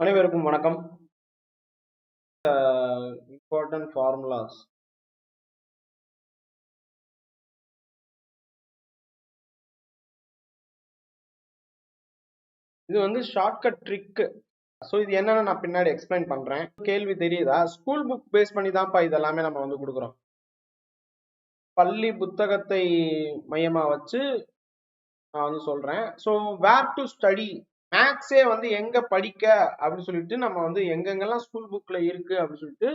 அனைவருக்கும் வணக்கம். Important formulas. இது வந்து ஷார்ட்கட் ட்ரிக். ஸோ இது என்னன்னு நான் பின்னாடி எக்ஸ்பிளைன் பண்றேன். கேள்வி தெரியுதா? ஸ்கூல் புக் பேஸ் பண்ணி தான்ப்பா இதெல்லாமே நம்ம வந்து கொடுக்குறோம். பள்ளி புத்தகத்தை மையமா வச்சு நான் வந்து சொல்றேன். ஸோ வேர் டு ஸ்டடி மேக்ஸே வந்து எங்க படிக்க அப்படின்னு சொல்லிட்டு நம்ம வந்து எங்கெங்கெல்லாம் ஸ்கூல் புக்ல இருக்கு அப்படின்னு சொல்லிட்டு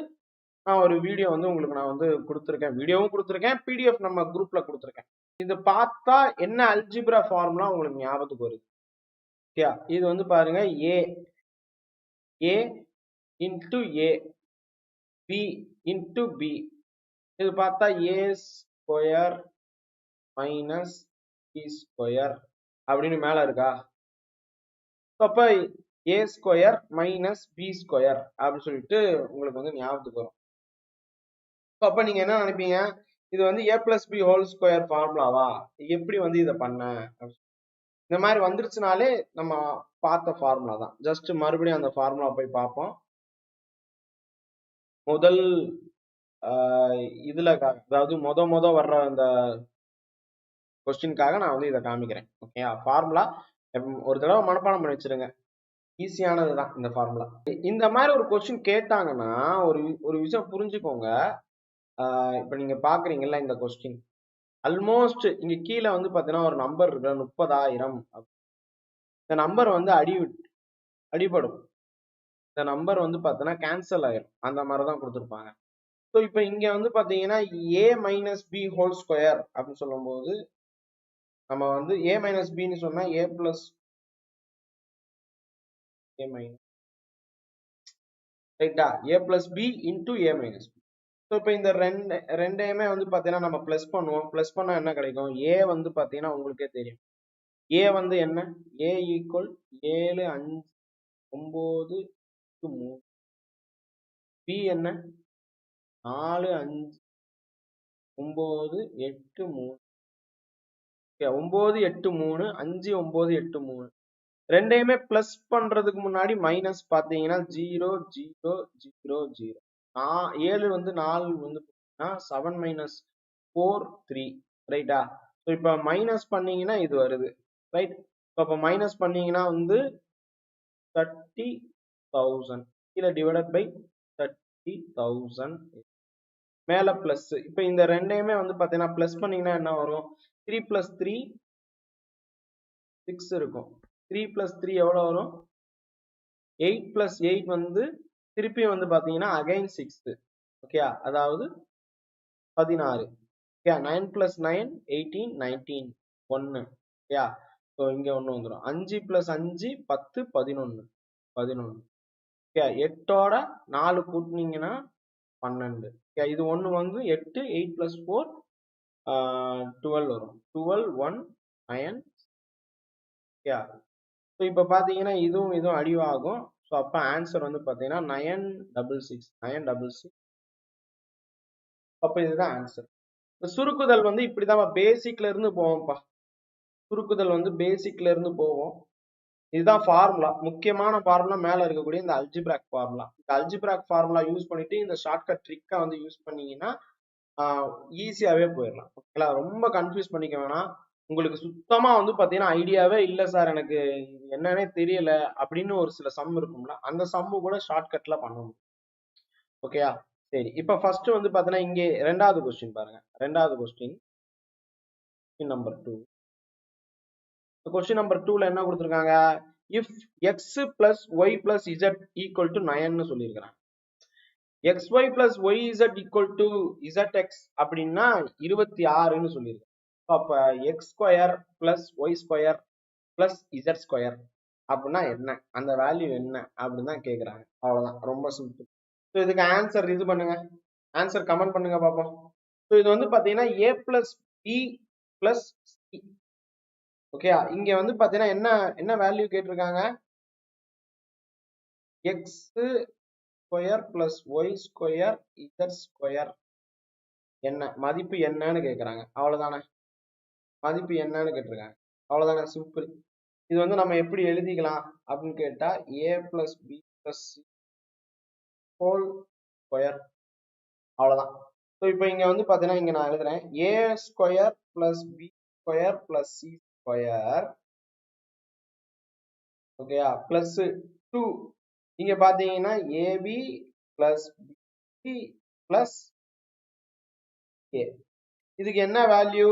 நான் ஒரு வீடியோ வந்து உங்களுக்கு நான் வந்து கொடுத்துருக்கேன். வீடியோவும் கொடுத்துருக்கேன், பிடிஎஃப் நம்ம குரூப்ல கொடுத்துருக்கேன். இது பார்த்தா என்ன அல்ஜிப்ரா ஃபார்முலா உங்களுக்கு ஞாபகத்துக்கு வருது? இது வந்து பாருங்க, a into a, b into b. இது பார்த்தா a square minus b square அப்படின்னு மேல இருக்கா? அப்ப a square minus b square அப்படின்னு சொல்லிட்டு உங்களுக்கு வந்து ஞாபகத்துக்கு வரும். அப்ப நீங்க என்ன நினைப்பீங்க, இது வந்து a plus b whole square ஃபார்முலாவா, எப்படி வந்து இதை பண்ண? இந்த மாதிரி வந்துருச்சுனாலே நம்ம பார்த்த ஃபார்முலா தான். ஜஸ்ட் மறுபடியும் அந்த ஃபார்முலா போய் பார்ப்போம். முதல் இதுல அதாவது மொத வர்ற அந்த கொஸ்டின்காக நான் வந்து இதை காமிக்கிறேன். ஓகே, ஃபார்முலா ஒரு தடவை மனப்பாடம் பண்ணி வச்சிருங்க, ஈஸியானது தான் இந்த ஃபார்முலா. இந்த மாதிரி ஒரு கொஸ்டின் கேட்டாங்கன்னா ஒரு விஷயம் புரிஞ்சுக்கோங்க. இப்ப நீங்க பாக்குறீங்கல்ல இந்த கொஸ்டின், ஆல்மோஸ்ட் இங்க கீழே வந்து பாத்தீங்கன்னா ஒரு நம்பர் இருக்கு 30,000. இந்த நம்பர் வந்து அடிபடும். இந்த நம்பர் வந்து பாத்தீங்கன்னா கேன்சல் ஆயிரும். அந்த மாதிரிதான் கொடுத்துருப்பாங்க. ஸோ இப்போ இங்க வந்து பாத்தீங்கன்னா a minus B whole square அப்படின்னு சொல்லும் போது நம்ம வந்து a மைனஸ் பின்னு சொன்னா a பிளஸ் a மைனஸ், ரைட்டா, a plus B into a minus B. So இப்போ இந்த ரெண்டையுமே வந்து பாத்தீங்கன்னா நம்ம பிளஸ் பண்ணுவோம். பிளஸ் பண்ணா என்ன கிடைக்கும்? a வந்து பாத்தீங்கன்னா உங்களுக்கே தெரியும், a வந்து என்ன, a ஈக்குவல் 7 5 9 3, b என்ன 4 5 9 8 3, 9 8 3 5 9 8 3. ரெண்டையுமே பிளஸ் பண்றதுக்கு முன்னாடி மைனஸ் பாத்தீங்கன்னா 0 0 0 0. 7 வந்து 4 வந்து 7 மைனஸ் 4 3, ரைட்டா? ஸோ இப்போ மைனஸ் பண்ணீங்கன்னா இது வருது, ரைட்? அப்போ மைனஸ் பண்ணீங்கன்னா வந்து 30,000 கீழே டிவைடட் பை 30,000 மேல பிளஸ். இப்போ இந்த ரெண்டையுமே வந்து பாத்தீங்கன்னா பிளஸ் பண்ணீங்கன்னா என்ன வரும்? 3 பிளஸ் 3 6 இருக்கும். 3 பிளஸ் 3 எவ்வளவு வரும்? 8 பிளஸ் 8 வந்து திருப்பி வந்து பாத்தீங்கன்னா அகைன் 6. ஓகே, அதாவது 16. Okay, 9 plus 9 18 19 1. ஓகே, ஸோ இங்க ஒன்று வந்துடும். 5 பிளஸ் 5 10 11 11. ஓகே, 8ஓட 4 கூட்டினீங்கன்னா 12. ஓகே, இது ஒன்று வந்து 8 8 பிளஸ் 4 12 வரும். 12 1 9. ஓகே, ஸோ இப்போ பார்த்தீங்கன்னா இதுவும் அடிவாகும். ஸோ அப்போ ஆன்சர் வந்து பார்த்தீங்கன்னா 966 966. அப்போ இதுதான் ஆன்சர். சுருக்குதல் வந்து இப்படிதான் பேசிக்ல இருந்து போவோம்ப்பா. சுருக்குதல் வந்து பேசிக்ல இருந்து போவோம். இதுதான் ஃபார்முலா, முக்கியமான ஃபார்முலா மேல இருக்கக்கூடிய இந்த அல்ஜிப்ராக் ஃபார்முலா. இந்த அல்ஜிப்ராக் ஃபார்முலா யூஸ் பண்ணிட்டு இந்த ஷார்ட்கட் ட்ரிக்கை வந்து யூஸ் பண்ணீங்கன்னா ஈஸியாவே போயிடலாம். ஓகேங்களா? ரொம்ப கன்ஃபியூஸ் பண்ணிக்க வேணாம். உங்களுக்கு சுத்தமா வந்து பாத்தீங்கன்னா ஐடியாவே இல்ல சார், எனக்கு என்னன்னே தெரியல அப்படின்னு ஒரு சில சம் இருக்கும்ல, அந்த சம்மு கூட ஷார்ட்கட்ல பண்ணணும். ஓகேயா? சரி, இப்ப ஃபர்ஸ்ட் வந்து பாத்தீங்கன்னா இங்கே ரெண்டாவது கொஸ்டின் பாருங்க. ரெண்டாவது கொஸ்டின் நம்பர் 2. கொஸ்டின் நம்பர் 2ல என்ன கொடுத்துருக்காங்க? If X plus Y plus Z equal to 9 சொல்லியிருக்கிறாங்க. xy plus Y Z equal to zx அப்படின்னா 26ன்னு சொல்லியிருக்காங்க. அப்ப X square plus Y square plus Z square அப்படின்னா என்ன, அந்த வேல்யூ என்ன அப்படின்னு தான் கேட்குறாங்க. அவ்வளோதான், ரொம்ப சிம்பிள். ஸோ இதுக்கு ஆன்சர் இது பண்ணுங்க, ஆன்சர் கமெண்ட் பண்ணுங்க பார்ப்போம். ஸோ இது வந்து பார்த்தீங்கன்னா A plus B plus C. Okay, இங்க வந்து பார்த்தீங்கன்னா என்ன வேல்யூ கேட்டிருக்காங்க? X square plus Y square Z square என்ன மதிப்பு என்னன்னு கேட்குறாங்க. அவ்வளோதானே, மதிப்பு என்னன்னு கேட்டிருக்காங்க. அவ்வளோதானே, சிம்பிள். இது வந்து நம்ம எப்படி எழுதிக்கலாம் அப்படின்னு கேட்டா A plus B plus C whole square. அவ்வளவுதான். ஸோ இப்போ இங்க வந்து பாத்தீங்கன்னா இங்க நான் எழுதுறேன் A square plus B square plus C square, ஓகேயா, பிளஸ் 2 இங்க பாத்தீங்கன்னா AB plus B plus A. இதுக்கு என்ன வேல்யூ?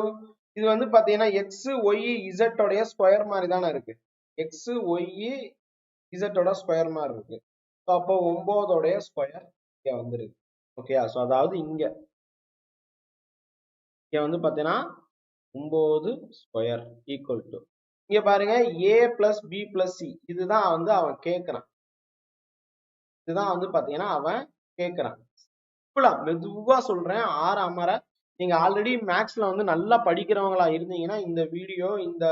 இது வந்து பாத்தீங்கன்னா எக்ஸ் ஒய் இசட் உடைய ஸ்கொயர் மாதிரி தானே இருக்கு. எக்ஸ் ஒய் இசட்டோட ஸ்கொயர் மாதிரி இருக்கு. ஸோ அப்போ 9 ஸ்கொயர் இங்க வந்துருக்கு. ஓகேயா, ஸோ அதாவது இங்க வந்து பாத்தீங்கன்னா 9 ஸ்கொயர் ஈக்குவல் டு இங்க பாருங்க ஏ பிளஸ் பி பிளஸ் சி. இதுதான் வந்து அவன் கேட்கறான். இதுதான் வந்து பாத்தீங்கன்னா அவன் கேட்கறான். மெதுவா சொல்றேன், அமர. நீங்க ஆல்ரெடி மேக்ஸ்ல வந்து நல்லா படிக்கிறவங்களா இருந்தீங்கன்னா இந்த வீடியோ இந்த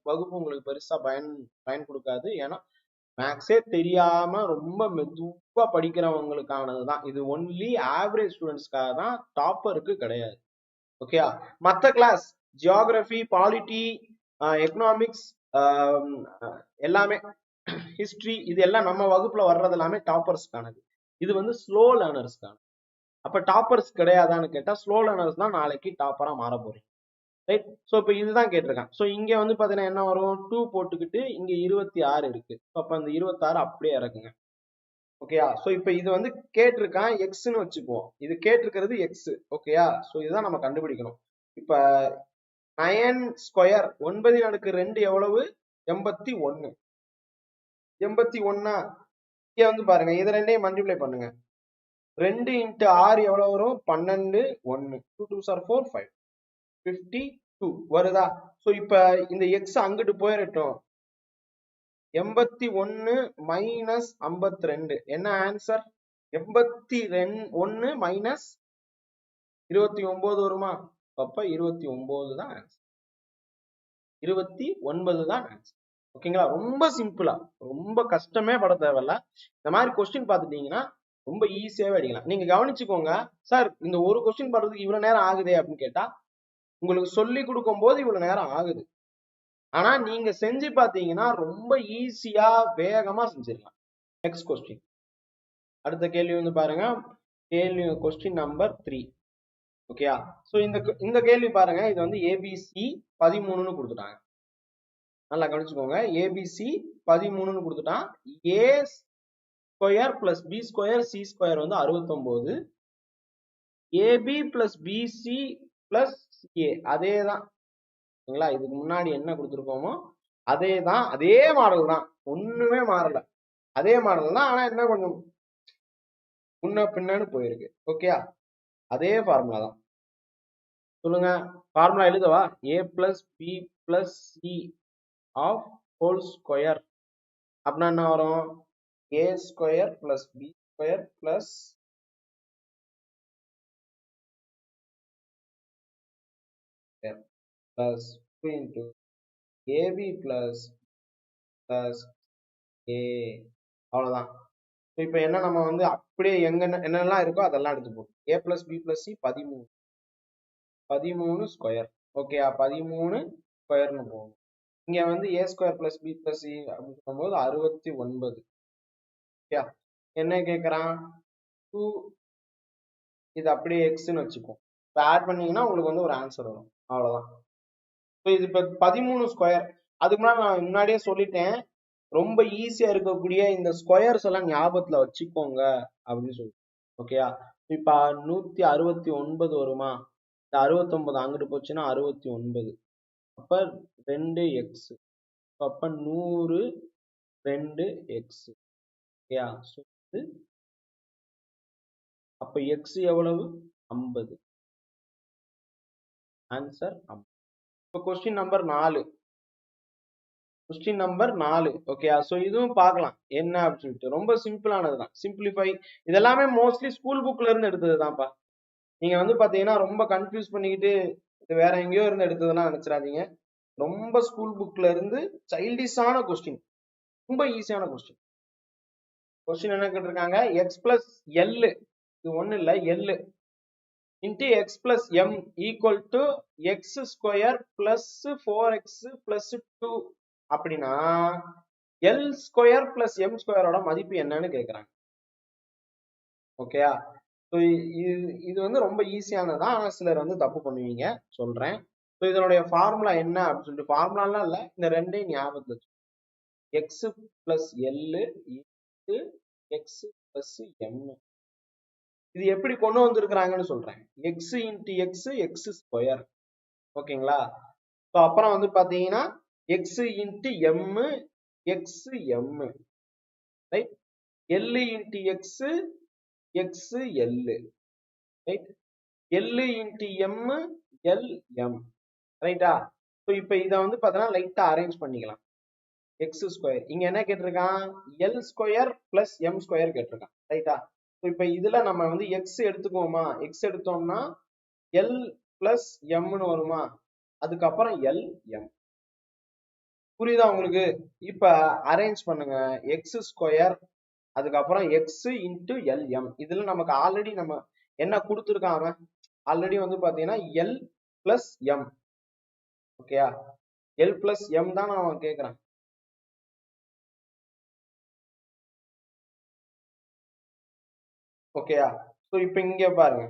வகுப்பு உங்களுக்கு பெருசா பயன் கொடுக்காது. ஏன்னா மேக்ஸே தெரியாம ரொம்ப மெதுவா படிக்கிறவங்களுக்கானதுதான் இது. ஒன்லி ஆவரேஜ் ஸ்டூடெண்ட்ஸ்க்காக தான், டாப்பருக்கு கிடையாது. ஓகேயா, மத்த கிளாஸ் ஜியோகிராஃபி, பாலிட்டி, எக்கனாமிக்ஸ், எல்லாமே ஹிஸ்டரி, இது எல்லாம் நம்ம வகுப்புல வர்றது எல்லாமே டாப்பர்ஸ்க்கானது. இது வந்து ஸ்லோ லேர்னர்ஸ்க்கான. அப்ப டாப்பர்ஸ் கிடையாதான்னு கேட்டா ஸ்லோ லேர்னர்ஸ் தான் நாளைக்கு டாப்பரா மாற போறீங்க. ரைட். ஸோ இப்போ இதுதான் கேட்டிருக்கான். ஸோ இங்க வந்து பாத்தீங்கன்னா என்ன வரும், 2 போட்டுக்கிட்டு இங்க 26 இருக்கு. அப்ப அந்த 26 அப்படியே இறக்குங்க. ஓகேயா, ஸோ இப்போ இது வந்து கேட்டிருக்கான் எக்ஸ்ன்னு வச்சுக்குவோம். இது கேட்டிருக்கிறது எக்ஸ். ஓகேயா, ஸோ இதுதான் நம்ம கண்டுபிடிக்கணும். இப்ப 9 ஸ்கொயர் 9√2 எவ்வளவு? 81. 81 இங்க வந்து பாருங்க, இது ரெண்டையும் மல்டிப்ளை பண்ணுங்க. 2 × 6 எவ்வளவு வரும்? 12. 1 2 2s are 4 5 52 வருதா? சோ இப்ப இந்த எக்ஸ் அங்கிட்டு போயிரட்டும். 81 மைனஸ் 52 என்ன ஆன்சர்? 81 மைனஸ் 29 வருமா? அப்ப 29 தான் ஆன்சர். 29 தான் ஆன்சர். ஓகேங்களா, ரொம்ப சிம்பிளா, ரொம்ப கஷ்டமே பட தேவையில்ல. இந்த மாதிரி கொஸ்டின் பார்த்துட்டீங்கன்னா ரொம்ப ஈஸியாவே அடிக்கலாம். நீங்க கவனிச்சுக்கோங்க சார், இந்த ஒரு கொஸ்டின் பண்றதுக்கு இவ்வளவு நேரம் ஆகுதே அப்படின்னு கேட்டா, உங்களுக்கு சொல்லி கொடுக்கும் போது இவ்வளவு நேரம் ஆகுது. ஆனா நீங்க செஞ்சு பாத்தீங்கன்னா ரொம்ப ஈஸியா வேகமா செஞ்சிடலாம். நெக்ஸ்ட் கொஸ்டின், அடுத்த கேள்வி வந்து பாருங்க, கேள்வி கொஸ்டின் நம்பர் 3. ஓகேயா, சோ இந்த கேள்வி பாருங்க, இது வந்து ஏபிசி 13ன்னு கொடுத்துட்டாங்க. நல்லா கவனிச்சுக்கோங்க, ஏபிசி 13ன்னு கொடுத்துட்டான். A square plus B square C square வந்து 69. AB plus BC plus A அதே தான். சரிங்களா, இதுக்கு முன்னாடி என்ன கொடுத்துருக்கோமோ அதே தான், அதே மாடல் தான், ஒண்ணுமே மாறல. அதே மாடல் தான், ஆனா என்ன கொஞ்சம் முன்ன பின்னன்னு போயிருக்கு. ஓகேயா, அதே ஃபார்முலா தான். சொல்லுங்க, ஃபார்முலா எழுதவா? A plus B plus C of whole square அப்படின்னா என்ன வரும்? A square plus B square plus plus 2 into AB plus plus A. அவ்வளவுதான். இப்ப என்ன, நம்ம வந்து அப்படியே எங்க என்னெல்லாம் இருக்கோ அதெல்லாம் எடுத்து போகும். A plus B plus C 13 square. ஓகேயா, 13 ஸ்கொயர்னு போகும். இங்க வந்து A square plus B plus C அப்படின்னு சொல்லும்போது 69. ஓகேயா, என்ன கேட்கறான்? 2 இது அப்படியே எக்ஸ்ன்னு வச்சுப்போம். இப்போ ஆட் பண்ணீங்கன்னா உங்களுக்கு வந்து ஒரு ஆன்சர் வரும். அவ்வளவுதான். ஸோ இது இப்போ 13 ஸ்கொயர். அதுக்கு முன்னாடி நான் முன்னாடியே சொல்லிட்டேன், ரொம்ப ஈஸியா இருக்கக்கூடிய இந்த ஸ்கொயர்ஸ் எல்லாம் ஞாபகத்துல வச்சுக்கோங்க அப்படின்னு சொல்லி. ஓகேயா, இப்ப 169 வருமா? இந்த 69 அங்கிட்டு போச்சுன்னா 69. அப்ப 2x. அப்ப 100 2x. ஓகேயா, அப்ப x எவ்வளவு? 50. ஆன்சர் 50. இப்போ கொஸ்டின் நம்பர் 4. Question number 4. ஓகேயா, சோ இதுவும் பார்க்கலாம் என்ன அப்படின்னு சொல்லிட்டு. ரொம்ப சிம்பிளானதுதான், சிம்பிளிஃபை. இதெல்லாமே மோஸ்ட்லி ஸ்கூல் புக்ல இருந்து எடுத்ததுதான்ப்பா. நீங்க வந்து பாத்தீங்கன்னா ரொம்ப கன்ஃபியூஸ் பண்ணிக்கிட்டு இது வேற எங்கேயோ இருந்து எடுத்ததெல்லாம் நினைச்சிடாதீங்க. ரொம்ப ஸ்கூல் புக்ல இருந்து சைல்டிஷான கொஸ்டின், ரொம்ப ஈஸியான கொஸ்டின். கொஸ்டின் என்ன கேட்டிருக்காங்க? எக்ஸ் பிளஸ் எல், இது ஒண்ணு இல்ல, L into X plus M equal to X square plus 4x plus 2 அப்படின்னா எல் ஸ்கொயர் பிளஸ் எம் ஸ்கொயரோட மதிப்பு என்னன்னு கேக்குறாங்க. ஓகேயா? இது வந்து ரொம்ப ஈஸியானதான், ஆனா சிலர் வந்து தப்பு பண்ணுவீங்க, சொல்றேன். இதனுடைய ஃபார்முலா என்ன அப்படின்னு சொல்லிட்டு, ஃபார்முலாலாம் இல்ல, இந்த ரெண்டையும் ஞாபகத்துல வச்சு, X plus L into X plus M. இது எப்படி கொண்டு வந்திருக்கிறாங்கன்னு சொல்றேன். X into X X square. ஓகேங்களா? அப்புறம் வந்து பாத்தீங்கன்னா X into M X M, right? L into X X L, right? L into M L M, ரைட்டா? இப்ப இத வந்து பாத்தீங்கன்னா லைட்டா அரேஞ்ச் பண்ணிக்கலாம். எக்ஸ் ஸ்கொயர் இங்க என்ன கேட்டிருக்கான், L square plus M square கேட்டிருக்கான், ரைட்டா? இப்ப இதுல நம்ம வந்து எக்ஸ் எடுத்துக்குவோமா, எக்ஸ் எடுத்தோம்னா எல் பிளஸ் எம்னு வருமா, அதுக்கப்புறம் எல் எம். புரியுதா உங்களுக்கு? இப்ப அரேஞ்ச் பண்ணுங்க. எக்ஸ் ஸ்கொயர் அதுக்கப்புறம் எக்ஸ் இன்டு எல் எம். இதுல நமக்கு ஆல்ரெடி நம்ம என்ன கொடுத்துருக்காங்க, ஆல்ரெடி வந்து பாத்தீங்கன்னா எல் பிளஸ் எம். ஓகேயா? எல் பிளஸ் எம் தான் நான் கேக்குறேன். ஓகேயா? இப்ப இங்க பாருங்க,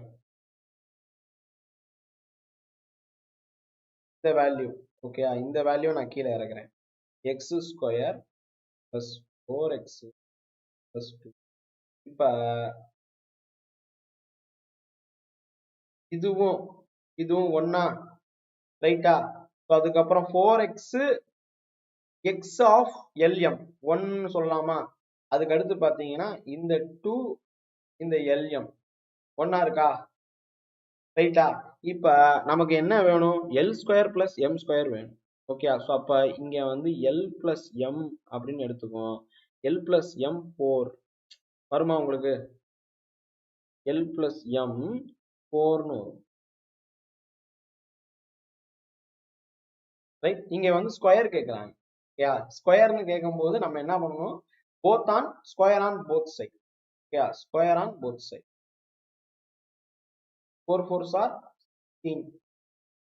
இந்த வேல்யூ. ஓகேயா? இந்த வேல்யூ நான் கீழே இறக்குறேன். X square plus 4x plus 2. இப்ப இதுவும் இதுவும் ஒன்னா, ரைட்டா? அதுக்கப்புறம் 4x எக்ஸ் ஆஃப் எல்எம் 1 சொல்லலாமா? அதுக்கு அடுத்து பாத்தீங்கன்னா இந்த 2 இந்த எல்எம் ஒன்னா இருக்கா, ரைட்டா? இப்ப நமக்கு என்ன வேணும், L square plus M square வேணும். ஓகே, அப்ப இங்க வந்து எல் பிளஸ் எம் அப்படின்னு எடுத்துக்கோம். எல் பிளஸ் எம் 4 வருமா உங்களுக்கு? எல் பிளஸ் எம் 4ன்னு வரும், ரைட்? இங்க வந்து ஸ்கொயர் கேக்குறாங்க. ஸ்கொயர்னு கேட்கும் போது நம்ம என்ன பண்ணணும், both on square on both side. Square on both side. 4 4s are 16,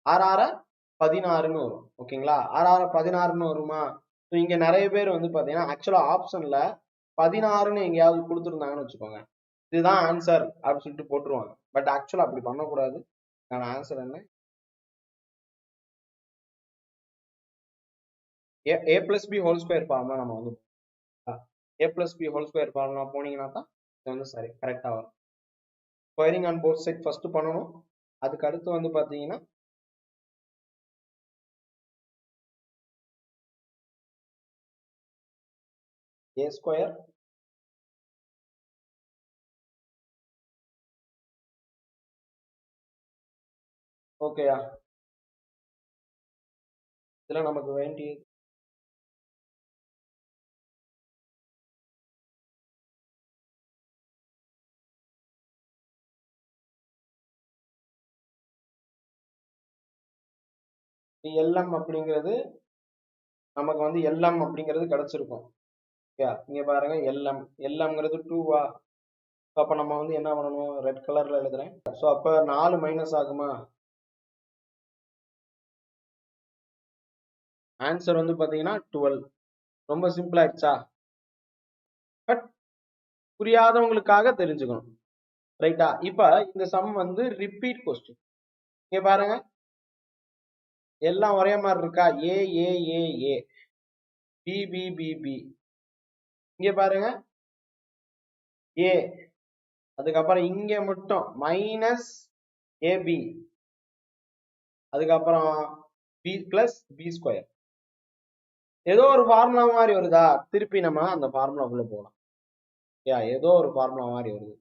6 16ன்னு வரும். ஓகேங்களா? 6 16ன்னு வருமா? இங்க நிறைய பேர் வந்து பாத்தீங்கன்னா ஆக்சுவலா ஆப்ஷன்ல 16ன்னு எங்கேயாவது கொடுத்துருந்தாங்கன்னு வச்சுக்கோங்க, இதுதான் ஆன்சர் அப்படின்னு சொல்லிட்டு போட்டுருவாங்க. பட் ஆக்சுவலா அப்படி பண்ணக்கூடாது. நான் ஆன்சர் என்ன, a plus b whole square formula நம்ம வந்து a plus b whole square formula போனீங்கன்னா தான் இது வந்து சரி கரெக்டா வரும். Squaring on both side first பண்ணணும். அதுக்கு அடுத்து வந்து பாத்தீங்கன்னா a ஸ்கொயர் ஓகேயா? இதுல நமக்கு வேண்டியது LM அப்படிங்கிறது நமக்கு வந்து LM அப்படிங்கிறது கிடைச்சிருக்கும். இங்க பாருங்க, LMங்கிறது 2வா? அப்ப நம்ம வந்து என்ன பண்ணணும், ரெட் கலர்ல எழுதுறேன். சோ அப்ப 4 மைனஸ் ஆகுமா? ஆன்சர் வந்து பாத்தீங்கன்னா 12. ரொம்ப சிம்பிள் ஆயிடுச்சா? பட் புரியாதவங்களுக்காக தெரிஞ்சுக்கணும், ரைட்டா? இப்ப இந்த சம் வந்து ரிப்பீட் கொஸ்டின். இங்க பாருங்க, எல்லாம் ஒரே மாதிரி இருக்கா? ஏ ஏ ஏ ஏ, பி பி பி பி. இங்க பாருங்க ஏ, அதுக்கப்புறம் இங்க மட்டும் மைனஸ் ஏபி, அதுக்கப்புறம் பி பிளஸ் பி ஸ்கொயர். ஏதோ ஒரு ஃபார்முலா மாதிரி வருதா, திருப்பி நம்ம அந்த ஃபார்முலாக்குள்ள போகலாம். ஏதோ ஒரு ஃபார்முலா மாதிரி வருது,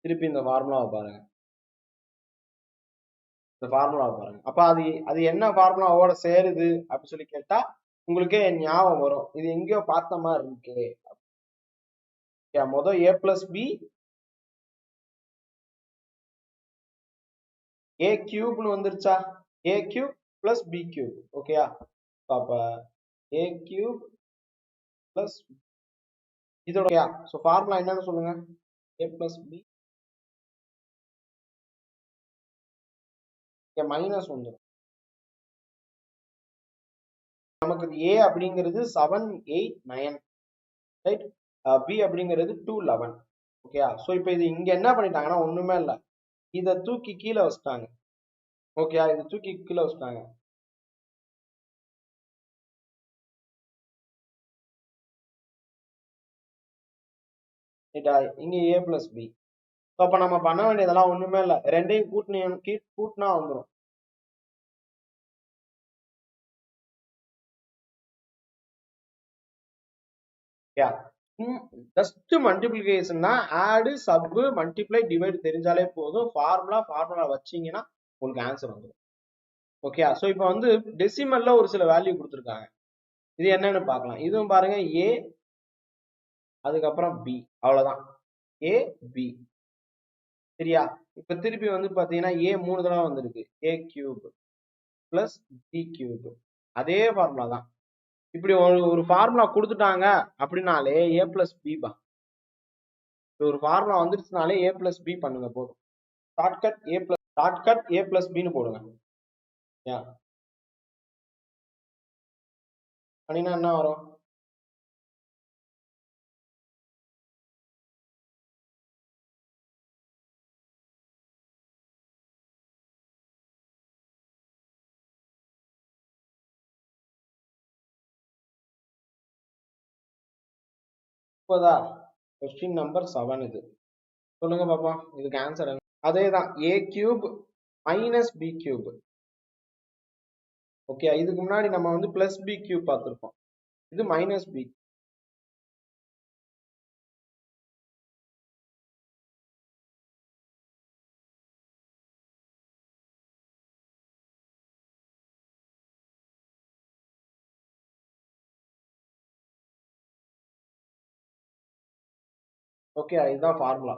திருப்பி இந்த ஃபார்முலாவை பாருங்க. இந்த ஃபார்முலாவை பாருங்க. அப்ப அது அது என்ன ஃபார்முலாவோட சேருது அப்படின்னு சொல்லி கேட்டா உங்களுக்கே ஞாபகம் வரும், இது எங்கேயோ பார்த்த மாதிரி இருக்கு. மொதல் ஏ பிளஸ் பி ஏ கியூப்னு வந்துருச்சா? A cube plus B cube. ஓகேயா? அப்ப ஏ கியூப் பிளஸ் இதோட ஃபார்முலா என்னன்னு சொல்லுங்க. ஏ பிளஸ் பி மைனஸ் வந்துடும். நமக்கு ஏ அப்படிங்கிறது 7 8 9. ரைட். பி அப்படிங்கிறது 211. ஓகே. ஸோ இப்போ இது இங்க என்ன பண்ணிட்டாங்கன்னா ஒண்ணுமே இல்லை, இதை தூக்கி கீழே வச்சுட்டாங்க. ஓகே, இதை தூக்கி கீழே வச்சுட்டாங்க. இங்க ஏ பிளஸ் பி. அப்ப நம்ம பண்ண வேண்டியதெல்லாம் ஒண்ணுமே இல்லை, ரெண்டையும் கூட்டினா வந்துடும். ஜஸ்ட் மல்டிபிளிகேஷன் தான். ஆடு, சப், மல்டிப்ளை, டிவைட் தெரிஞ்சாலே போதும். ஃபார்முலா வச்சீங்கன்னா உங்களுக்கு ஆன்சர் வந்துடும். ஓகே. ஸோ இப்போ வந்து டெசிமல்ல ஒரு சில வேல்யூ கொடுத்துருக்காங்க, இது என்னன்னு பார்க்கலாம். இதுவும் பாருங்க, ஏ அதுக்கப்புறம் பி, அவ்வளவுதான். ஏ பி. சரியா? இப்ப திருப்பி வந்து பாத்தீங்கன்னா ஏ 3 தடவை வந்திருக்கு, a cube plus B cube. அதே ஃபார்முலா தான். இப்படி ஒரு ஃபார்முலா கொடுத்துட்டாங்க அப்படின்னாலே ஏ பிளஸ் பி பா. ஒரு ஃபார்முலா வந்துருச்சுனாலே ஏ பிளஸ் பி பண்ணுங்க போதும். ஷார்ட்கட் ஏ பிளஸ் பின்னு போடுங்க. அப்படின்னா என்ன வரும்? இப்போதா கொஸ்டின் நம்பர் 7 இது. சொல்லுங்க பாப்பா, இதுக்கு ஆன்சர் என்ன? அதேதான், A cube minus B cube. Okay, இதுக்கு முன்னாடி நம்ம வந்து பிளஸ் பி கியூப் பார்த்திருப்போம், இது மைனஸ் பி. ஓகே, இதுதான் ஃபார்முலா.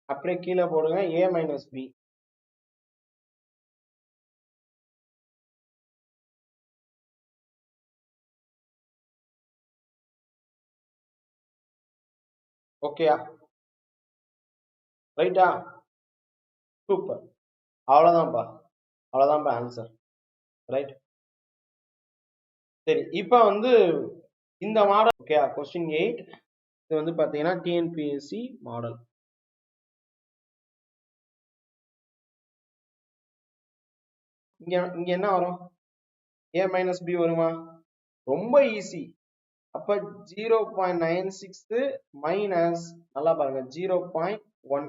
அப்படியே கீழே போடுங்க, ஏ மைனஸ் பி. ஓகேயா? ரைட்டா? சூப்பர். அவ்வளவுதான்ப்பா, அவ்வளவுதான்ப்பா ஆன்சர். ரைட். சரி, இப்ப வந்து இந்த மாடல். ஓகே, கொஸ்டின் 8 இது வந்து பாத்தீங்கன்னா டிஎன்பிஎஸ்சி மாடல். இங்க என்ன வரும்? ஏ மைனஸ் பி வருமா? ரொம்ப ஈஸி. அப்ப 0.96 மைனஸ், நல்லா பாருங்க, 0.1.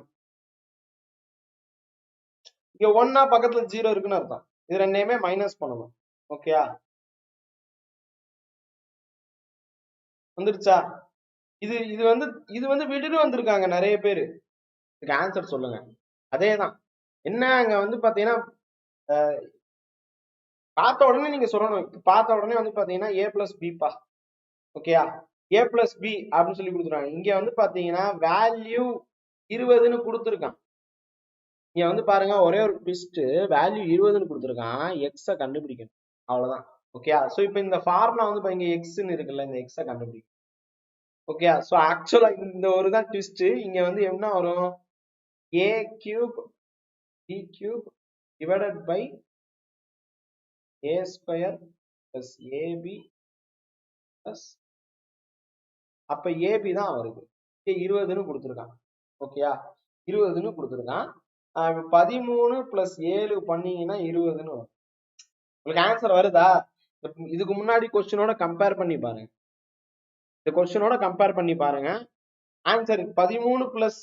இங்க 1னா பக்கத்துல 0 இருக்குன்னு அர்த்தம். இது ரெண்டையுமே மைனஸ் பண்ணணும். ஓகேயா? வந்துருச்சா? இது இது வந்து விட்டுட்டு வந்திருக்காங்க நிறைய பேரு. இதுக்கு ஆன்சர் சொல்லுங்க. அதேதான். என்ன அங்க வந்து பாத்தீங்கன்னா பார்த்த உடனே நீங்க சொல்லணும். பார்த்த உடனே வந்து பாத்தீங்கன்னா ஏ பிளஸ் பிப்பா. ஓகேயா? ஏ பிளஸ் பி அப்படின்னு சொல்லி கொடுத்துருக்காங்க. இங்க வந்து பாத்தீங்கன்னா வேல்யூ 20ன்னு கொடுத்துருக்கான். இங்க வந்து பாருங்க, ஒரே ஒரு ட்விஸ்ட், வேல்யூ 20ன்னு கொடுத்துருக்கான், எக்ஸ கண்டுபிடிக்கணும், அவ்வளவுதான். ஓகேயா? சோ இப்போ இந்த ஃபார்முலா வந்து இங்க எக்ஸ்ன்னு இருக்குல்ல, இந்த எக்ஸ கண்டுபிடிக்கணும். ஓகே. சோ ஆக்சுவலா இந்த ஒரு தான் ட்விஸ்ட். இங்க வந்து என்ன வரும்? A cube B cube divided by A square plus AB plus, அப்ப ஏபி தான் வருது. 20ன்னு கொடுத்துருக்கான். ஓகேயா? 20ன்னு கொடுத்துருக்கான். 13 பிளஸ் 7 பண்ணீங்கன்னா 20ன்னு வரும். உங்களுக்கு ஆன்சர் வருதா? இதுக்கு முன்னாடி கொஸ்டினோட கம்பேர் பண்ணி பாருங்க. இந்த கொஸ்டினோட கம்பேர் பண்ணி பாருங்க. ஆன்சர் 13 பிளஸ்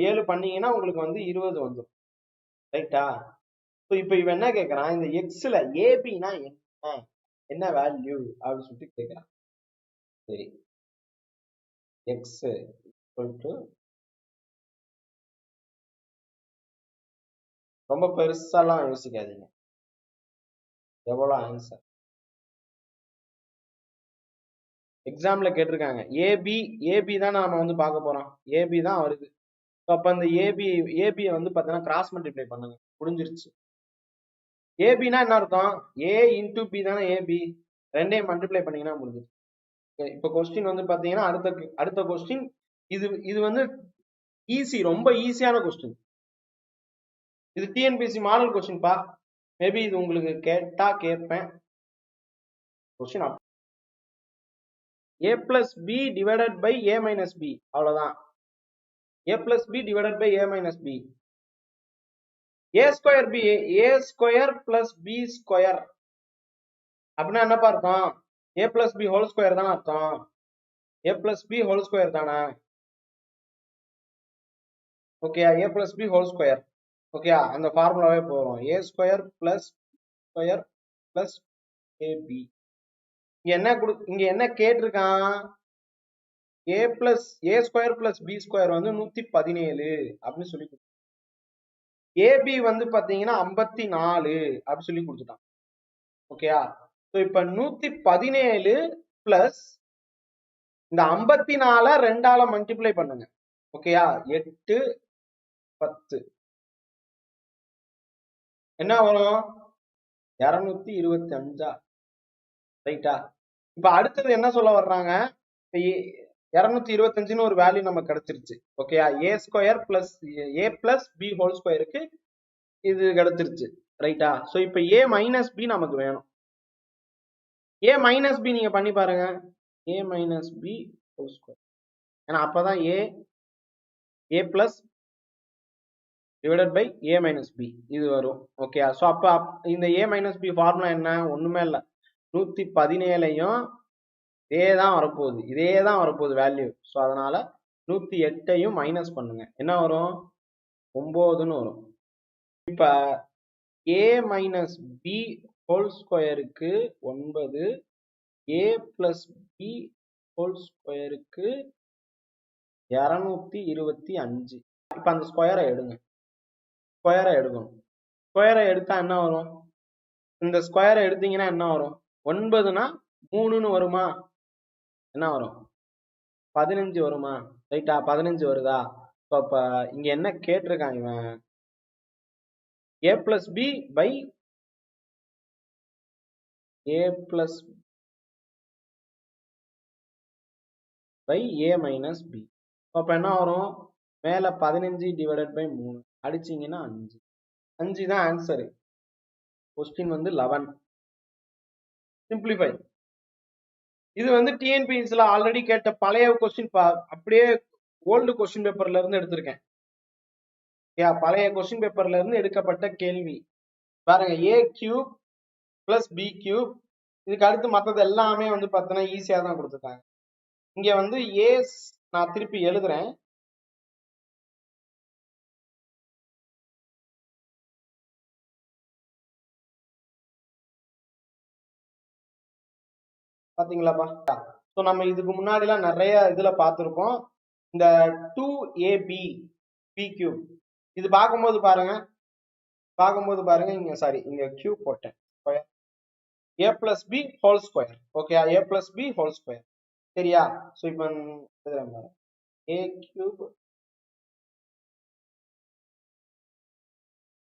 7 பண்ணீங்கன்னா உங்களுக்கு வந்து 20 வந்துடும். ரைட்டா? இப்ப இவன் என்ன கேக்குறான், இந்த எக்ஸ்ல ஏபினா என்ன வேல்யூ அப்படின்னு சொல்லிட்டு கேக்குறான். சரி, எக்ஸ் ரொம்ப பெருசாலாம் யோசிக்காதீங்க. எவ்வளவு ஆன்சர் எக்ஸாம்ல கேட்டிருக்காங்க. ஏபி தான் நாம வந்து பார்க்க போறோம். ஏபி தான் வருது. அப்ப அந்த ஏபியை வந்து பாத்தீங்கன்னா கிராஸ் மல்டிப்ளை பண்ணுங்க, முடிஞ்சிருச்சு. ஏபினா என்ன அர்த்தம்? ஏ இன்டூ பி தானே ஏபி, ரெண்டையும் மல்டிப்ளை பண்ணீங்கன்னா முடிஞ்சிருச்சு. இப்ப கொஸ்டின் வந்து பாத்தீங்கன்னா அடுத்த கொஸ்டின் இது வந்து ஈஸி, ரொம்ப ஈஸியான கொஸ்டின். இது டிஎன்பிஎஸ்சி மாடல் கொஸ்டின் பா. மேபி இது உங்களுக்கு கேட்டா கேட்பேன். Question a plus b divided by a minus b, அவ்வளவுதான். a plus b divided by a minus b. a square b, a square plus b square அப்படின்னா என்ன அர்த்தம்? a plus b whole square தானே அர்த்தம். a plus b whole square தானே. Okay, a plus b whole square. Okay, அந்த ஃபார்முலாவே போறோம். a square plus square plus ab. இங்க என்ன கேட்டிருக்கான்? a plus a square plus b square வந்து 117 அப்படின்னு சொல்லி, ab வந்து பாத்தீங்கன்னா 54 அப்படி சொல்லி கொடுத்துட்டான். ஓகேயா? சோ இப்ப 117 பிளஸ் இந்த 54 2ஆல மல்டிப்ளை பண்ணுங்க. ஓகேயா? 8 10 என்ன வரும்? 225. ரைட்டா? இப்ப அடுத்தது என்ன சொல்ல வர்றாங்க? 225ன்னு ஒரு வேல்யூ நமக்கு கிடைச்சிருச்சு. ஓகேயா? a square plus a plus b whole ஸ்கொயருக்கு இது கிடைச்சிருச்சு. ரைட்டா? சோ இப்ப a மைனஸ் b நமக்கு வேணும். a மைனஸ் b நீங்க பண்ணி பாருங்க. a minus b whole square, ஏன்னா அப்பதான் a plus divided by a minus b இது வரும். ஓகே, சோ அப்ப இந்த a மைனஸ் b ஃபார்முலா என்ன? ஒண்ணுமே இல்ல, 117ஐயும் இதே தான் வரப்போகுது வேல்யூ. ஸோ அதனால 108ஐயும் மைனஸ் பண்ணுங்க. என்ன வரும்? 9ன்னு வரும். இப்ப a மைனஸ் b ஹோல் ஸ்கொயருக்கு 9, a பிளஸ் b ஹோல் ஸ்கொயருக்கு 225. இப்ப அந்த ஸ்கொயரை எடுக்கணும். ஸ்கொயரை எடுத்தா என்ன வரும்? இந்த ஸ்கொயரை எடுத்தீங்கன்னா என்ன வரும்? 9னா 3ன்னு வருமா? என்ன வரும்? 15 வருமா? ரைட்டா? 15 வருதா? அப்ப இங்க என்ன கேட்டிருக்கான் இவன்? a plus b by a plus by a minus b. அப்ப என்ன வரும்? மேல 15 டிவைடட் பை 3 அடிச்சீங்கன்னா 5 தான் ஆன்சரு. கொஸ்டின் வந்து 11. சிம்பிளிஃபை. இது வந்து டிஎன்பிஎஸ்சில ஆல்ரெடி கேட்ட பழைய கொஸ்டின், அப்படியே ஓல்டு கொஸ்டின் பேப்பர்ல இருந்து எடுத்திருக்கேன். பழைய கொஸ்டின் பேப்பர்ல இருந்து எடுக்கப்பட்ட கேள்வி பாருங்க. a cube plus b cube, இதுக்கு அடுத்து மற்றது எல்லாமே வந்து பார்த்தோன்னா ஈஸியா தான் கொடுத்துருக்காங்க. இங்க வந்து a நான் திருப்பி எழுதுறேன். பாத்தீங்களாப்பா? ஸோ நம்ம இதுக்கு முன்னாடி எல்லாம் நிறைய இதுல பார்த்திருப்போம். இந்த 2ab b கியூப் இது பார்க்கும்போது பாருங்க இங்க சாரி இங்க கியூப் போட்டேன். a plus b whole square. Okay, a plus b whole square. சரியா? ஸோ இப்போ எழுதுறேன் பாருங்க. a கியூப்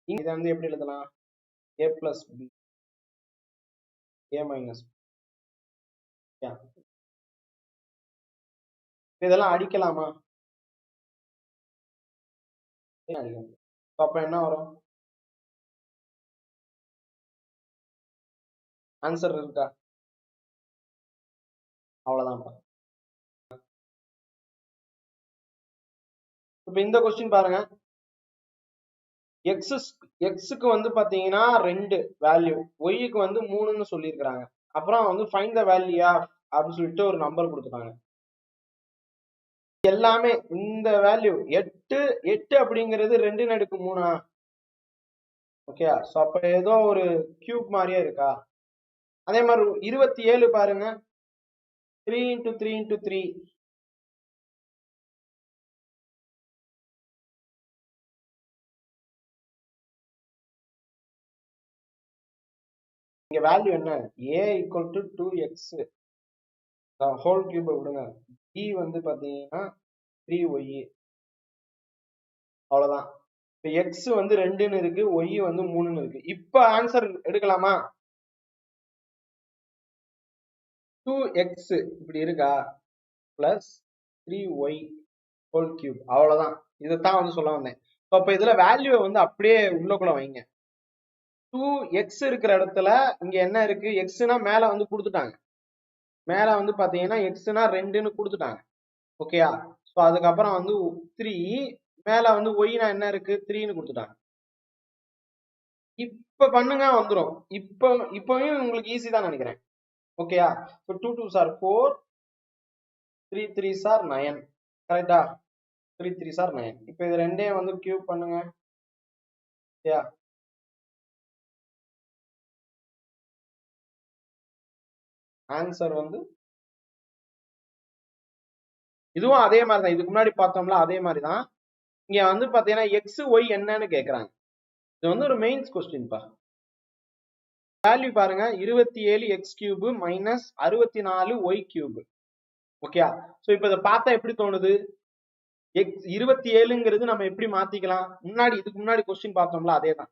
இதை வந்து எப்படி எழுதலாம்? a plus b a minus b. இதெல்லாம் அடிக்கலாமா? அப்ப என்ன வரும்? ஆன்சர் இருக்கா? அவ்வளவுதான். இப்ப இந்த கொஸ்டின் பாருங்க. எக்ஸுக்கு வந்து பாத்தீங்கன்னா 2 வேல்யூ, ஒய்க்கு வந்து 3ன்னு சொல்லியிருக்கிறாங்க. அப்புறம் வந்து ஃபைண்ட் த வேல்யூ அப்படின்னு சொல்லிட்டு ஒரு நம்பர் கொடுத்துட்டாங்க. எல்லாமே இந்த வேல்யூ 8 அப்படிங்கிறது 2/3. ஓகே, சோ அப்ப ஏதோ ஒரு கியூப் மாதிரியே இருக்கா? அதே மாதிரி 27 பாருங்க, 3 × 3 × 3. இங்க வேல்யூ என்ன? a = 2x ஹோல் கியூப் விடுங்க. b வந்து பாத்தீங்கன்னா 3y. அவ்வளவுதான். இப்ப x வந்து 2ன்னு இருக்கு, y வந்து 3ன்னு இருக்கு. இப்ப ஆன்சர் எடுக்கலாமா? 2x இப்படி இருக்கா பிளஸ் 3y ஹோல் கியூப். அவ்வளவுதான். இதைத்தான் வந்து சொல்ல வந்தேன். அப்ப இதுல வேல்யூவை வந்து அப்படியே உள்ளக்குள்ள வைங்க. 2x இருக்கிற இடத்துல இங்க என்ன இருக்கு, எக்ஸ்னா மேல வந்து கொடுத்துட்டாங்க. மேல வந்து பாத்தீங்கன்னா எக்ஸ்னா 2ன்னு கொடுத்துட்டாங்க. ஓகேயா? சோ அதுக்கப்புறம் வந்து 3 மேல வந்து ஒய்னா என்ன இருக்கு 3ன்னு கொடுத்துட்டாங்க. இப்ப பண்ணுங்க வந்துரும். இப்பவும் உங்களுக்கு ஈஸி தான் நினைக்கிறேன். ஓகேயா? so 2 2s are 4, 3 3s are 9. கரெக்டா? 3 3s are 9. இப்போ இது ரெண்டையும் வந்து கியூப் பண்ணுங்க. ஓகேயா? ஆன்சர் வந்து இதுவும் அதே மாதிரி தான். இதுக்கு முன்னாடி பார்த்தோம்ல அதே மாதிரி தான். இங்க வந்து பாத்தீங்கன்னா எக்ஸ் ஒய் என்னன்னு கேக்குறாங்க. இது வந்து ஒரு மெயின்ஸ் கொஸ்டின் பா. வேல்யூ பாருங்க 27 X cube minus 64 Y cube. Okay. So இப்போ இதை பார்த்தா எப்படி தோணுது, எக்ஸ் 27ங்கிறது நம்ம எப்படி மாத்திக்கலாம், இதுக்கு முன்னாடி கொஸ்டின் பார்த்தோம்ல அதே தான்.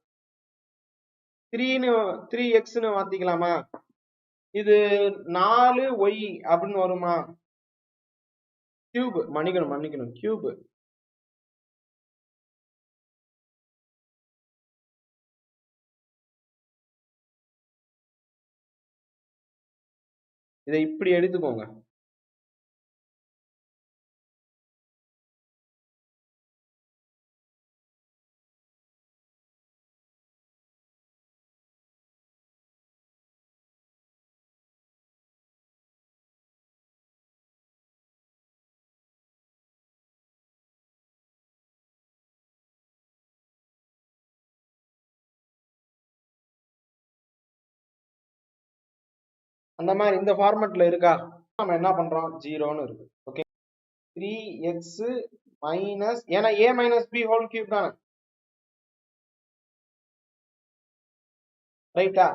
3x மாத்திக்கலாமா, இது 4y அப்படின்னு வருமா, கியூப் மன்னிக்கணும் கியூப். இதை இப்படி எடுத்துக்கோங்க. அந்த மாதிரி இந்த ஃபார்மட்ல இருக்கா, நம்ம என்ன பண்றோம் 0ன்னு இருக்கு. ஓகே. 3x மைனஸ், ஏன்னா a minus b whole cube தானே, ரைட்டா?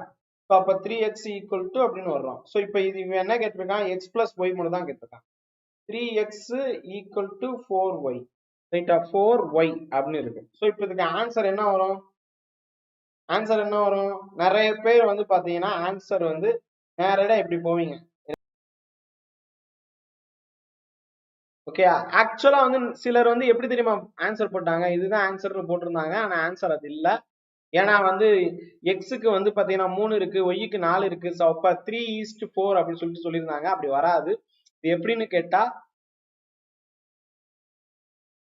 அப்ப 3x ஈக்குவல் டு அப்படின்னு வர்றோம். சோ இப்போ இது இவன் என்ன கேட்டிருக்கான், x பிளஸ் ஒய் மட்டும் தான் கேட்டிருக்கான். 3x ஈக்குவல் டு 4y, ரைட்டா? 4y அப்படின்னு இருக்கு. சோ இப்போ இதுக்கு ஆன்சர் என்ன வரும், நிறைய பேர் வந்து பாத்தீங்கன்னா ஆன்சர் வந்து நேரடா இப்படி போவீங்க. ஓகே. ஆக்சுவலா வந்து சிலர் வந்து எப்படி தெரியுமா ஆன்சர் போட்டாங்க, இதுதான் ஆன்சர்னு போட்டிருந்தாங்க. ஆனா ஆன்சர் அது இல்ல. ஏன்னா வந்து எக்ஸுக்கு வந்து பாத்தீங்கன்னா 3 இருக்கு, ஒய்க்கு 4 இருக்கு. ஸோ அப்ப 3:4 அப்படின்னு சொல்லிட்டு சொல்லியிருந்தாங்க. அப்படி வராது. இது எப்படின்னு கேட்டா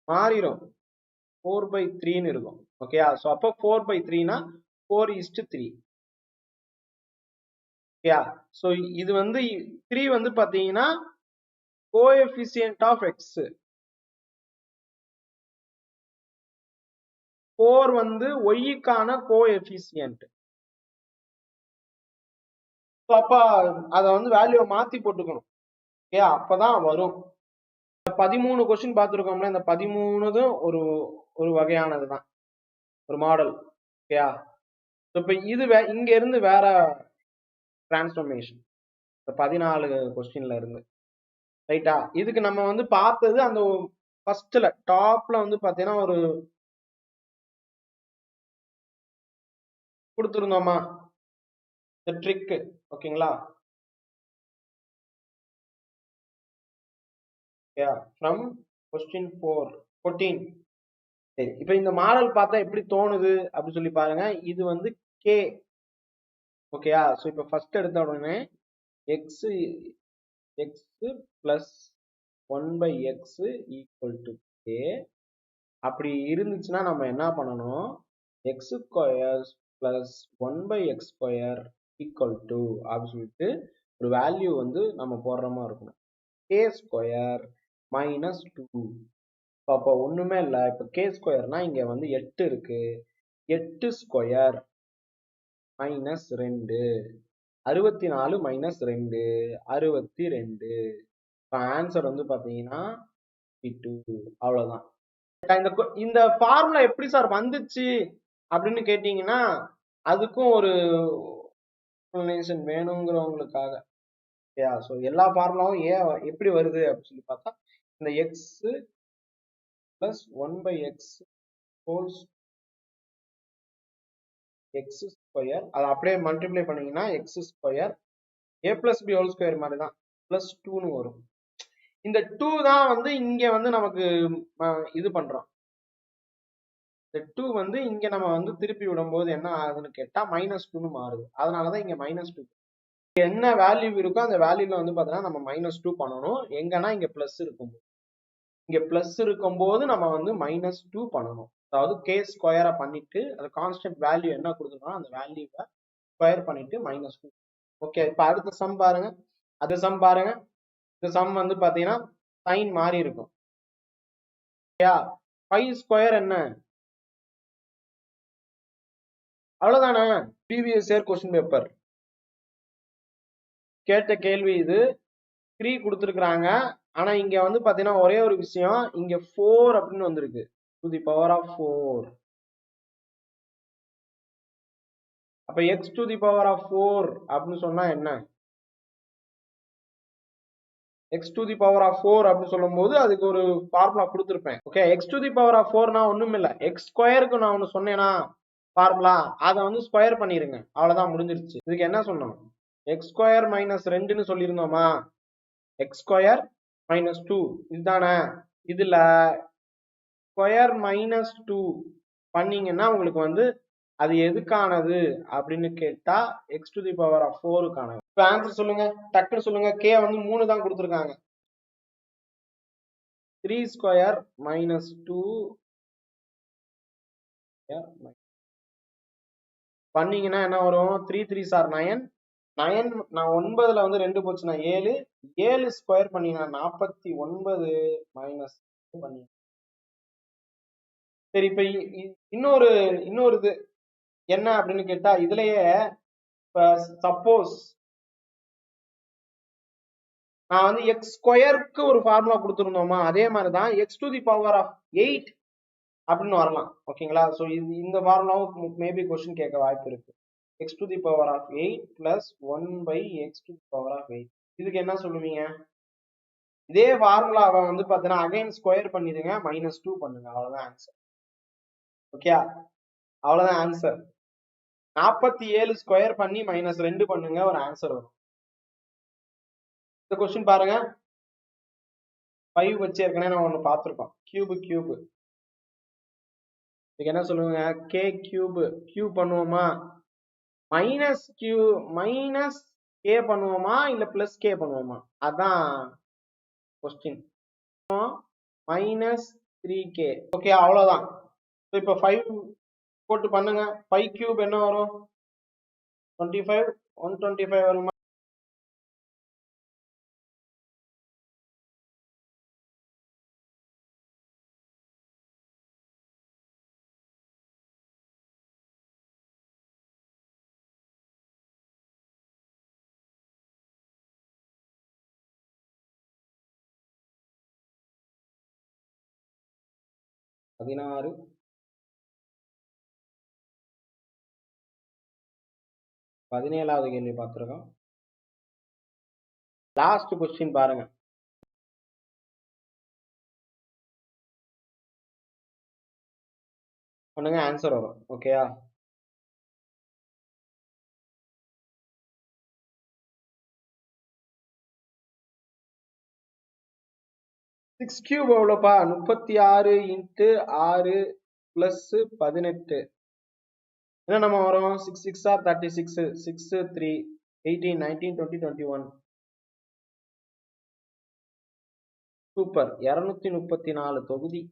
மாறிடும், 4/3ன்னு இருக்கும். ஓகேயா? ஸோ அப்போ 4/3னா 4:3. ஓகேயா? ஸோ இது வந்து 3 வந்து பாத்தீங்கன்னா கோஎஃபிஷியன்ட் ஆஃப் எக்ஸ், 4 வந்து ஒய்க்கான கோஎஃபிஷியன்ட். அப்ப அத வந்து வேல்யூ மாத்தி போட்டுக்கணும். ஓகே, அப்பதான் வரும். 13 கொஸ்டின் பார்த்திருக்கோம்ல, இந்த 13 ஒரு ஒரு வகையானதுதான், ஒரு மாடல். ஓகேயா? இப்ப இது இங்க இருந்து வேற டிரான்ஸ்ஃபர்மேஷன் 14 கொஸ்டின்ல இருந்து, ரைட்டா? இதுக்கு நம்ம வந்து பார்த்தது அந்த ஃபர்ஸ்ட்ல டாப்ல வந்து பாத்தீங்கன்னா ஒரு கொடுத்துருந்தோமா இந்த ட்ரிக். ஓகேங்களா? From question 14. சரி, இப்ப இந்த மாடல் பார்த்தா எப்படி தோணுது அப்படி சொல்லி பாருங்க. இது வந்து கே. ஓகேயா? சோ இப்ப ஃபர்ஸ்ட் எடுத்த உடனே X plus 1/x equal to K அப்படி இருந்துச்சுன்னா நம்ம என்ன பண்ணணும், X square plus 1/x square equal to அப்படின்னு சொல்லிட்டு ஒரு வேல்யூ வந்து நம்ம போடுற மாதிரி இருக்கணும். K square minus 2. அப்போ ஒண்ணுமே இல்லை. இப்ப கே ஸ்கொயர்னா இங்க வந்து 8 இருக்கு, 8 ஸ்கொயர் மைனஸ் 2, 64 மைனஸ் 2 62. ஆன்சர் வந்து பாத்தீங்கன்னா 2. அவ்வளவுதான். இந்த ஃபார்முலா எப்படி சார் வந்துச்சு அப்படின்னு கேட்டீங்கன்னா அதுக்கும் ஒரு எக்ஸ்பிளனேஷன் வேணுங்கிறவங்களுக்காக. ஸோ எல்லா ஃபார்முலாவும் எப்படி வருது அப்படின்னு சொல்லி பார்த்தா இந்த X plus 1/x whole X square அதை அப்படியே மல்டிப்ளை பண்ணீங்கன்னா எக்ஸ் ஸ்கொயர் ஏ பிளஸ் பி ஹோல் ஸ்கொயர் மாதிரி தான் பிளஸ் 2ன்னு வரும். இந்த 2 தான் வந்து இங்க வந்து நமக்கு இது பண்றோம். 2 வந்து இங்க நம்ம வந்து திருப்பி விடும்போது என்ன ஆகுதுன்னு கேட்டா -2ன்னு மாறுது. அதனாலதான் இங்க -2. என்ன வேல்யூ இருக்கோ அந்த வேல்யூல வந்து பாத்தீங்கன்னா நம்ம -2 பண்ணணும். எங்கன்னா இங்க பிளஸ் இருக்கும். இங்க பிளஸ் இருக்கும்போது நம்ம வந்து -2 பண்ணணும். அதாவது k ஸ்கொயரை பண்ணிட்டு அது கான்ஸ்டன்ட் வேல்யூ என்ன கொடுத்துருக்கோம் அந்த வேல்யூவை ஸ்கொயர் பண்ணிட்டு -2. ஓகே, இப்ப அடுத்த சம் பாருங்க. அது சம் பாருங்க. இந்த சம் வந்து பாத்தீங்கன்னா சைன் மாறி இருக்கும். 5 ஸ்கொயர் என்ன? அவ்வளவுதானே. ப்ரீவியஸ் இயர் கொஸ்டின் பேப்பர் கேட்ட கேள்வி இது. 3 கொடுத்துருக்காங்க. ஆனா இங்க வந்து பாத்தீங்கன்னா ஒரே ஒரு விஷயம், இங்க 4 அப்படின்னு வந்திருக்கு. To the power of 4. அப்ப x to the power of 4 அப்படின்னு சொன்னா என்ன? x to the power of 4 அப்படின்னு சொல்லும் போது அதுக்கு ஒரு ஃபார்முலா கொடுத்துருப்பேன். Okay, x to the power of 4 நான் ஒண்ணும் இல்ல, x ஸ்கொயருக்கு நான் ஒன்னு சொன்னேனா ஃபார்முலா, அதை வந்து ஸ்கொயர் பண்ணிருங்க. அவ்வளவுதான், முடிஞ்சிருச்சு. இதுக்கு என்ன சொன்னோம்? x ஸ்கொயர் மைனஸ் 2ன்னு சொல்லியிருந்தோமா? x ஸ்கொயர் மைனஸ் 2 இதுதானே. இதுல ஸ்கொயர் -2 பண்ணீங்கன்னா உங்களுக்கு வந்து அது எதுக்கானது அப்படின்னு கேட்டா x to the power of 4க்கானது. இப்ப ஆன்சர் சொல்லுங்க, டக்குன்னு சொல்லுங்க. k வந்து 3 தான் கொடுத்துருக்காங்க. 3 ஸ்கொயர் -2 பண்ணீங்கன்னா என்ன வரும்? 3 3s are 9. 9 நான் 9ல வந்து 2 போச்சுன்னா 7. 7 ஸ்கொயர் பண்ணீங்கன்னா 49 மைனஸ் பண்ணி. சரி, இப்ப இன்னொரு இது என்ன அப்படின்னு கேட்டா இதுலயே இப்ப சப்போஸ் நான் வந்து எக்ஸ் ஸ்கொயருக்கு ஒரு ஃபார்முலா கொடுத்துருந்தோமா, அதே மாதிரிதான் x to the power of 8 அப்படின்னு வரலாம். ஓகேங்களா? ஸோ இந்த ஃபார்முலாவும் மேபி கொஸ்டின் கேட்க வாய்ப்பு இருக்கு. X to the power of 8 plus 1/x to the power of 8. இதுக்கு என்ன சொல்லுவீங்க? இதே ஃபார்முலாவை வந்து பார்த்தீங்கன்னா அகைன் ஸ்கொயர் பண்ணிடுங்க, -2 பண்ணுங்க. அவ்வளவுதான் ஆன்சர். ஓகே, அவ்வளவுதான் ஆன்சர். 47 ஸ்கொயர் பண்ணி -2 பண்ணுங்க, ஒரு ஆன்சர் வரும். இந்த கொஸ்டின் பாருங்க. 5 வச்சு ஏற்கனவே நம்ம ஒண்ணு பார்த்திருக்கோம். கியூப் இதுக்கு என்ன சொல்லுவாங்க? k கியூப் பண்ணுவோமா, மைனஸ் k பண்ணுவோமா இல்ல பிளஸ் k பண்ணுவோமா? அதான் கொஸ்டின். -3k. ஓகே, அவ்வளவுதான். இப்ப 5 போட்டு பண்ணுங்க. 5 கியூப் என்ன வரும்? 25. 125 வருமா? பதினாறு 17வது கேள்வி பார்த்திருக்கோம். லாஸ்ட் கொஸ்டின் பாருங்க. பண்ணுங்க, ஆன்சர் வரும். ஓகேயா? சிக்ஸ் கியூப் எவ்வளோப்பா? 36 × 6 பிளஸ் 18. என்ன நம்ம வரும்? 6 6 are 36. 6 3 18 19 20 21. சூப்பர். 234 தொகுதி.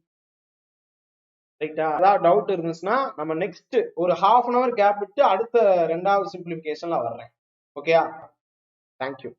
ரைட்டா? அதாவது டவுட் இருந்துச்சுன்னா நம்ம நெக்ஸ்ட் ஒரு ½ hour கேப் விட்டு அடுத்த 2வது சிம்பிளிஃபிகேஷன்ல வர்றேன். ஓகேயா? தேங்க்யூ.